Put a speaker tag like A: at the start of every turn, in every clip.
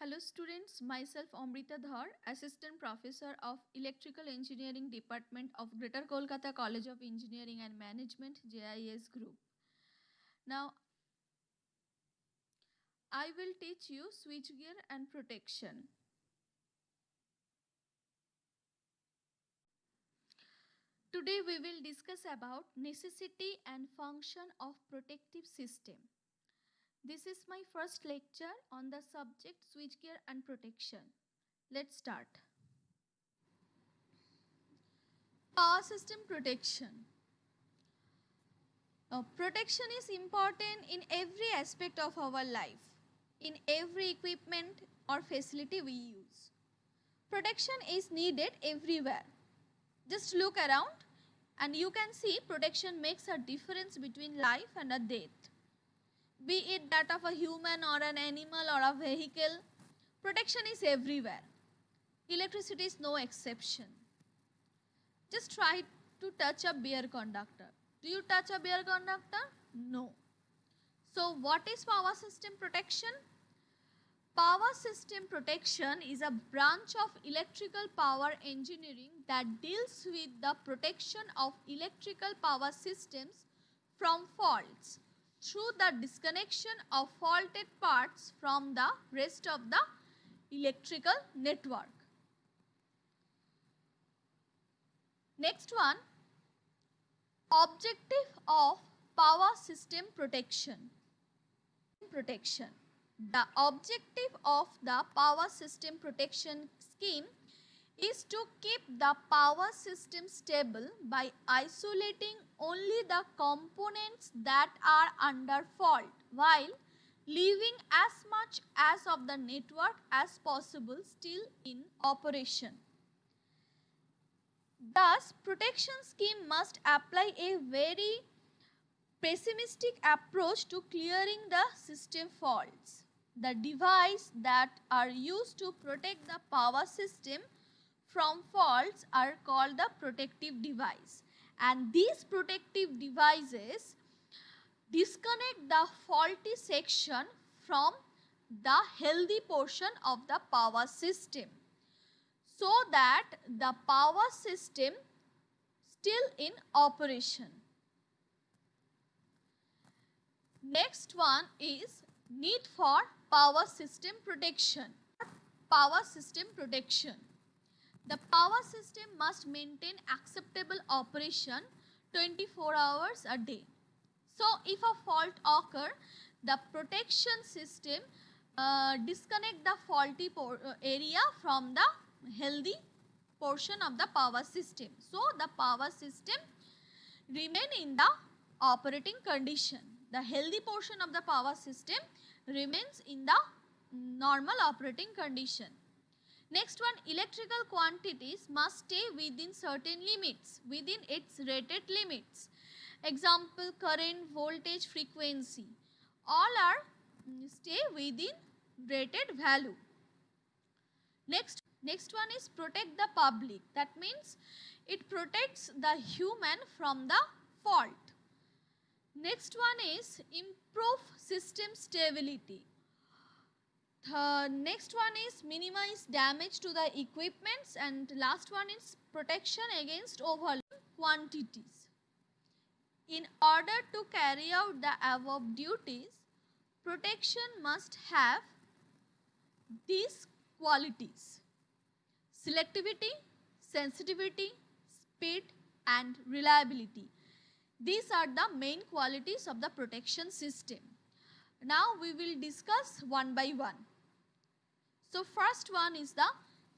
A: Hello students, myself Amrita Dhar, Assistant Professor of Electrical Engineering Department of Greater Kolkata College of Engineering and Management, JIS Group. Now, I will teach you switchgear and protection. Today we will discuss about necessity and function of protective system. This is my first lecture on the subject switchgear and protection. Let's start. Power system protection. Now, protection is important in every aspect of our life, in every equipment or facility we use. Protection is needed everywhere. Just look around and you can see protection makes a difference between life and a death. Be it that of a human or an animal or a vehicle, protection is everywhere. Electricity is no exception. Just try to touch a bare conductor. Do you touch a bare conductor? No. So what is power system protection? Power system protection is a branch of electrical power engineering that deals with the protection of electrical power systems from faults through the disconnection of faulted parts from the rest of the electrical network. Next one, objective of power system protection. The objective of the power system protection scheme is to keep the power system stable by isolating only the components that are under fault while leaving as much as of the network as possible still in operation. Thus, protection scheme must apply a very pessimistic approach to clearing the system faults. The devices that are used to protect the power system from faults are called the protective device, and these protective devices disconnect the faulty section from the healthy portion of the power system so that the power system still in operation. Next one is need for power system protection. Power system protection. The power system must maintain acceptable operation 24 hours a day. So, if a fault occur, the protection system disconnect the faulty area from the healthy portion of the power system. So, the power system remain in the operating condition. The healthy portion of the power system remains in the normal operating condition. Next one, electrical quantities must stay within certain limits, within its rated limits. Example, current, voltage, frequency. All are stay within rated value. Next one is protect the public. That means it protects the human from the fault. Next one is improve system stability. The next one is minimize damage to the equipments, and last one is protection against overload quantities. In order to carry out the above duties, protection must have these qualities: selectivity, sensitivity, speed and reliability. These are the main qualities of the protection system. Now we will discuss one by one. So first one is the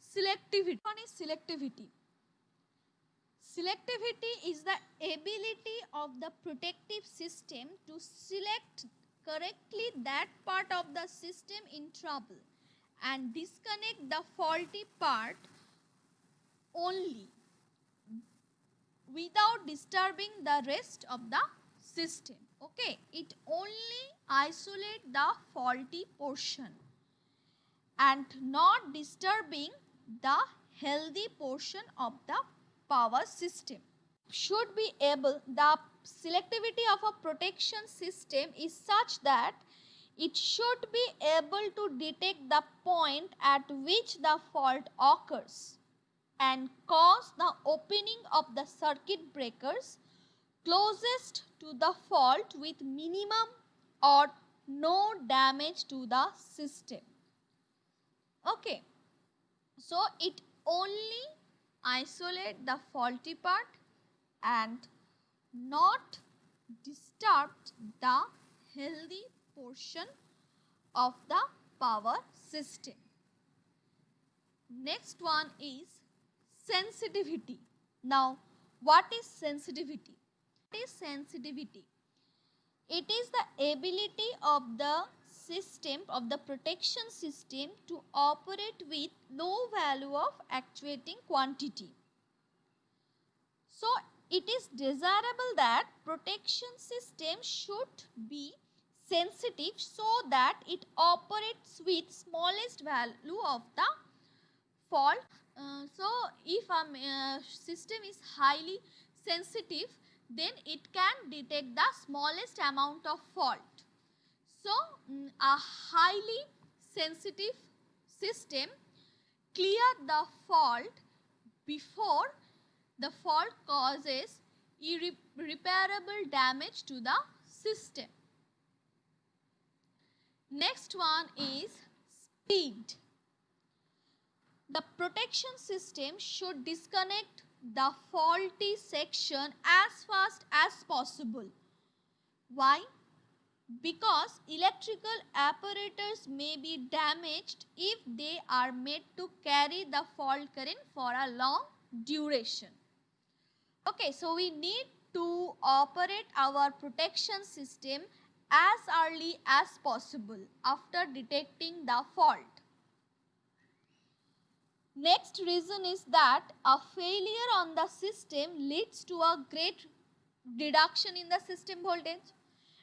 A: selectivity. Selectivity is the ability of the protective system to select correctly that part of the system in trouble and disconnect the faulty part only without disturbing the rest of the system. Okay, it only isolates the faulty portion and not disturbing the healthy portion of the power system. Should be able, the selectivity of a protection system is such that It should be able to detect the point at which the fault occurs and cause the opening of the circuit breakers closest to the fault with minimum or no damage to the system. Okay, so it only isolate the faulty part and not disturb the healthy portion of the power system. Next one is sensitivity. Now, what is sensitivity? What is sensitivity? It is the ability of the system, of the protection system, to operate with low value of actuating quantity. So, it is desirable that protection system should be sensitive so that it operates with smallest value of the fault. So, if a system is highly sensitive, then it can detect the smallest amount of fault. So, a highly sensitive system clear the fault before the fault causes irreparable damage to the system. Next one is speed. The protection system should disconnect the faulty section as fast as possible. Why? Because electrical apparatus may be damaged if they are made to carry the fault current for a long duration. Okay, so we need to operate our protection system as early as possible after detecting the fault. Next reason is that a failure on the system leads to a great reduction in the system voltage.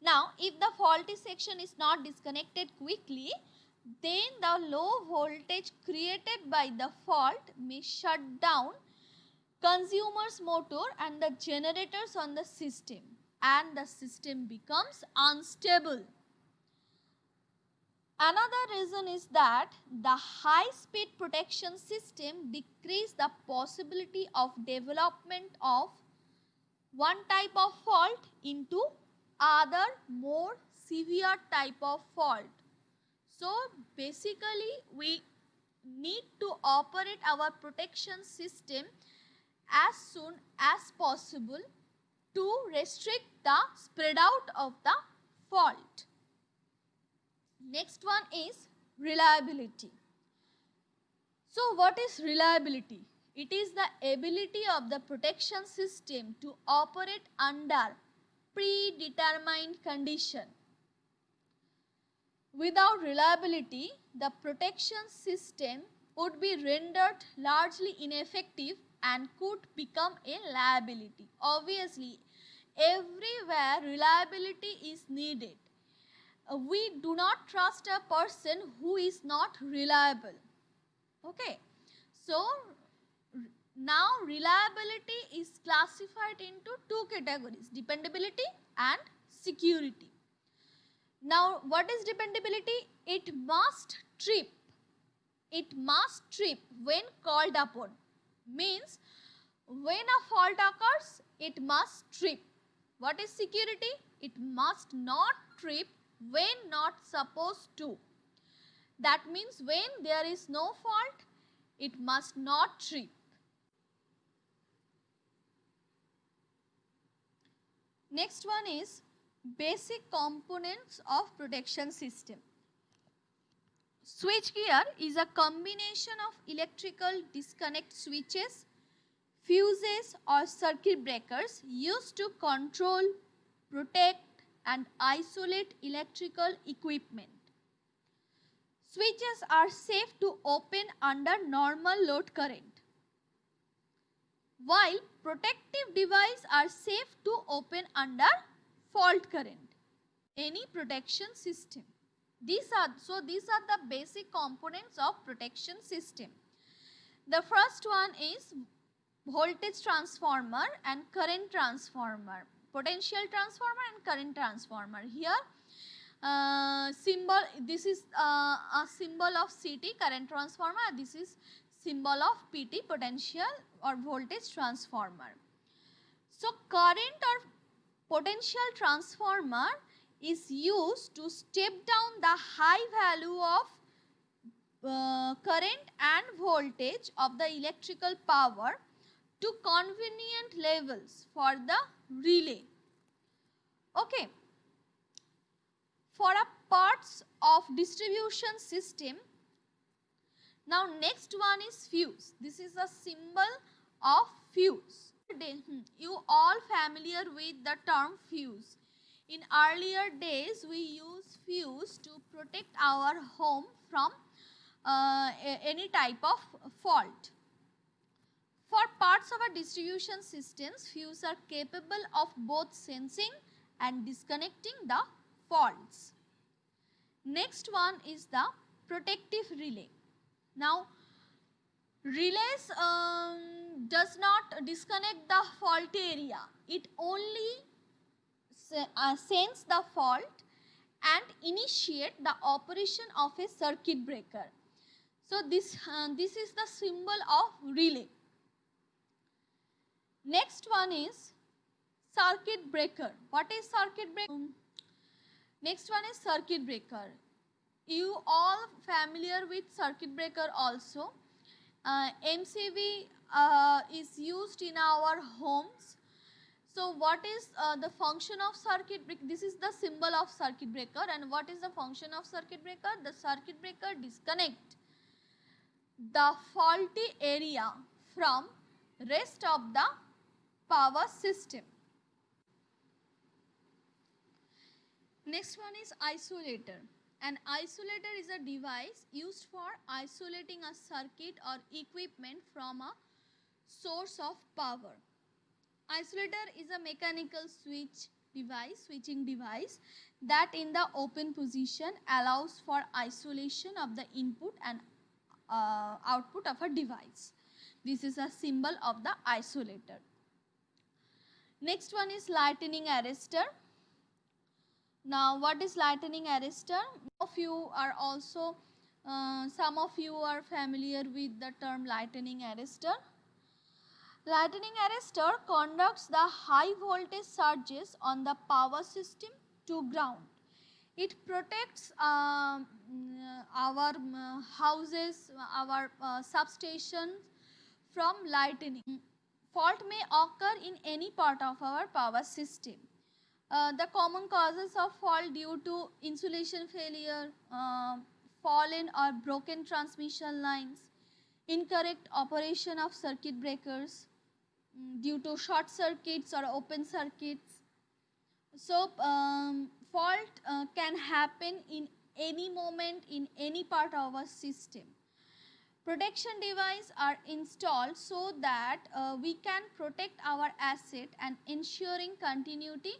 A: Now, if the faulty section is not disconnected quickly, then the low voltage created by the fault may shut down consumer's motor and the generators on the system, and the system becomes unstable. Another reason is that the high-speed protection system decreases the possibility of development of one type of fault into other more severe type of fault. So basically we need to operate our protection system as soon as possible to restrict the spread out of the fault. Next one is reliability. So what is reliability? It is the ability of the protection system to operate under predetermined condition. Without reliability, the protection system would be rendered largely ineffective and could become a liability. Obviously, everywhere reliability is needed. We do not trust a person who is not reliable. Okay, so now reliability is classified into two categories: dependability and security. Now, what is dependability? It must trip. It must trip when called upon. Means when a fault occurs, it must trip. What is security? It must not trip when not supposed to. That means when there is no fault, it must not trip. Next one is basic components of protection system. Switchgear is a combination of electrical disconnect switches, fuses or circuit breakers used to control, protect and isolate electrical equipment. Switches are safe to open under normal load current, while protective devices are safe to open under fault current. Any protection system. These are the basic components of protection system. The first one is voltage transformer and current transformer, potential transformer and current transformer. Here symbol, this is a symbol of CT, current transformer. This is symbol of PT, potential or voltage transformer. So current or potential transformer is used to step down the high value of current and voltage of the electrical power to convenient levels for the relay. Okay. For a parts of distribution system, now next one is fuse. This is a symbol of fuse. You all familiar with the term fuse. In earlier days, we use fuse to protect our home from any type of fault. For parts of our distribution systems, fuses are capable of both sensing and disconnecting the faults. Next one is the protective relay. Now, relays does not disconnect the fault area. It only sense the fault and initiate the operation of a circuit breaker. So this is the symbol of relay. Next one is circuit breaker. What is circuit breaker? Next one is circuit breaker. You all familiar with circuit breaker also. MCB is used in our homes. So what is the function of circuit breaker? This is the symbol of circuit breaker, and what is the function of circuit breaker? The circuit breaker disconnect the faulty area from rest of the power system. Next one is isolator. An isolator is a device used for isolating a circuit or equipment from a source of power. Isolator is a mechanical switching device that in the open position allows for isolation of the input and output of a device. This is a symbol of the isolator. Next one is lightning arrestor. Now, what is lightning arrestor? Some of you are familiar with the term lightning arrestor. Lightning arrestor conducts the high voltage surges on the power system to ground. It protects our houses, our substations from lightning. Fault may occur in any part of our power system. The common causes of fault due to insulation failure, fallen or broken transmission lines, incorrect operation of circuit breakers, due to short circuits or open circuits. So, fault can happen in any moment in any part of our system. Protection devices are installed so that we can protect our asset and ensuring continuity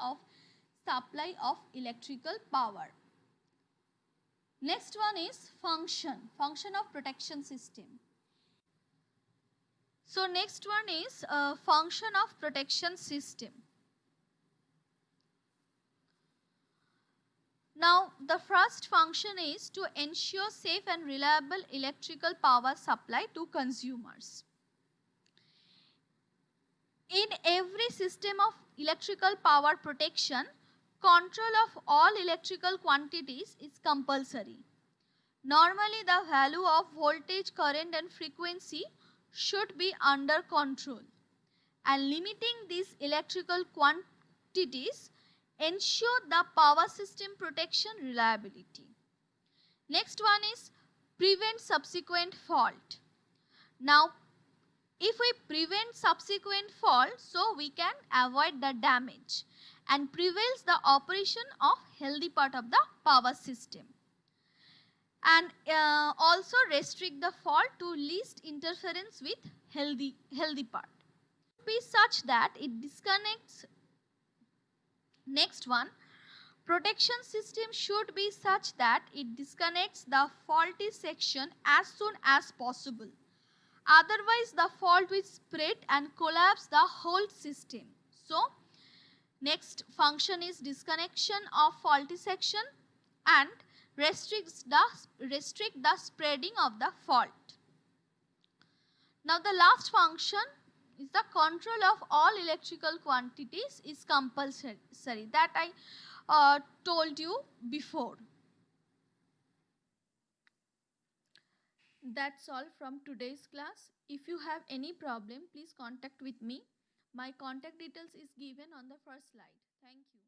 A: of supply of electrical power. Next one is function of protection system. So next one is function of protection system. Now, the first function is to ensure safe and reliable electrical power supply to consumers. In every system of electrical power protection, control of all electrical quantities is compulsory. Normally, the value of voltage, current and frequency should be under control, and limiting these electrical quantities ensure the power system protection reliability. Next one is prevent subsequent fault. Now, if we prevent subsequent fault, so we can avoid the damage and prevails the operation of healthy part of the power system, and also restrict the fault to least interference with healthy part. Be such that it disconnects. Next one, protection system should be such that it disconnects the faulty section as soon as possible. Otherwise, the fault will spread and collapse the whole system. So, Next function is disconnection of faulty section and restrict the spreading of the fault. Now the last function is the control of all electrical quantities is compulsory, that I told you before. That's all from today's class. If you have any problem, please contact with me. My contact details is given on the first slide. Thank you.